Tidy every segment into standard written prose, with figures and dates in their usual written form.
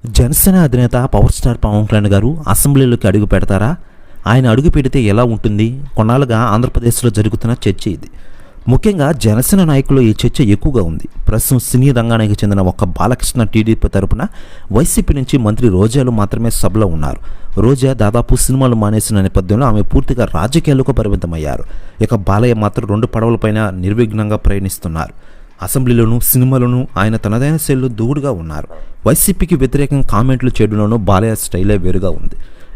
జనసేన అధినేత power star Pawan Kalyan గారు అసెంబ్లీలోకి అడుగు పెడతారా? ఆయన అడుగు పెడితే ఎలా ఉంటుంది? కొన్నాళ్ళుగా ఆంధ్రప్రదేశ్లో జరుగుతున్న చర్చ ఇది. ముఖ్యంగా జనసేన నాయకులు ఈ చర్చ ఎక్కువగా ఉంది. ప్రస్తుతం సినీ రంగానికి చెందిన ఒక్క బాలకృష్ణ టీడీపీ తరపున వైసీపీ నుంచి మంత్రి రోజాలు మాత్రమే సభలో ఉన్నారు. రోజా దాదాపు సినిమాలు మానేసిన నేపథ్యంలో ఆమె పూర్తిగా రాజకీయాలకు పరిమితమయ్యారు. ఇక బాలయ్య మాత్రం 2 పడవలపైన నిర్విఘ్నంగా ప్రయాణిస్తున్నారు. అసెంబ్లీలోనూ సినిమాలోనూ ఆయన తనదైన శైలిలో దూడుగా ఉన్నారు. వైసీపీకి వ్యతిరేకంగా కామెంట్లు చేయడంలోనూ బాలయ్య స్టైలే వేరుగా ఉంది.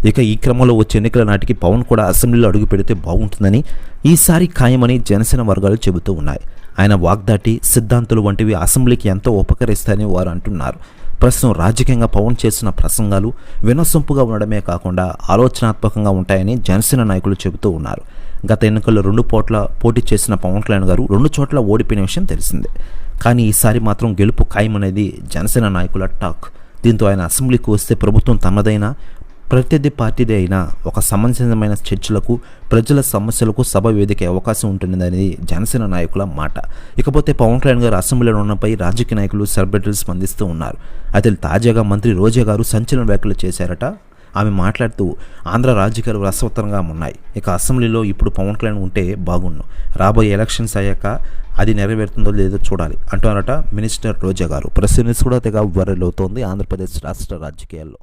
ఇక ఈ క్రమంలో వచ్చే ఎన్నికల నాటికి పవన్ కూడా అసెంబ్లీలో అడుగు పెడితే బాగుంటుందని, ఈసారి ఖాయమని జనసేన వర్గాలు చెబుతూ ఉన్నాయి. ఆయన వాగ్దాటి, సిద్ధాంతులు వంటివి అసెంబ్లీకి ఎంతో ఉపకరిస్తాయని వారు అంటున్నారు. ప్రస్తుతం రాజకీయంగా పవన్ చేసిన ప్రసంగాలు వినసొంపుగా ఉండడమే కాకుండా ఆలోచనాత్మకంగా ఉంటాయని జనసేన నాయకులు చెబుతూ ఉన్నారు. గత ఎన్నికల్లో 2 చోట్ల పోటీ చేసిన పవన్ కళ్యాణ్ గారు 2 చోట్ల ఓడిపోయిన విషయం తెలిసిందే. కానీ ఈసారి మాత్రం గెలుపు ఖాయమనేది జనసేన నాయకుల టాక్. దీంతో ఆయన అసెంబ్లీకి వస్తే ప్రభుత్వం తమదైన, ప్రత్యర్థి పార్టీదే అయినా ఒక సమంజసమైన చర్చలకు, ప్రజల సమస్యలకు సభ వేదిక అవకాశం ఉంటుందనేది జనసేన నాయకుల మాట. ఇకపోతే పవన్ కళ్యాణ్ గారు అసెంబ్లీలో ఉన్నపై రాజకీయ నాయకులు, సెలబ్రిటీలు స్పందిస్తూ ఉన్నారు. అయితే తాజాగా మంత్రి రోజా గారు సంచలన వ్యాఖ్యలు చేశారట. ఆమె మాట్లాడుతూ ఆంధ్ర రాజకీయాలు రసవత్తరంగా ఉన్నాయి. ఇక అసెంబ్లీలో ఇప్పుడు పవన్ కళ్యాణ్ ఉంటే బాగుండు, రాబోయే ఎలక్షన్స్ అయ్యాక అది నెరవేరుతుందో లేదో చూడాలి అంటున్నారట మినిస్టర్ రోజా గారు. ప్రెస్ న్యూస్ కూడా తెగ వైరల్ అవుతోంది ఆంధ్రప్రదేశ్ రాష్ట్ర రాజకీయాల్లో.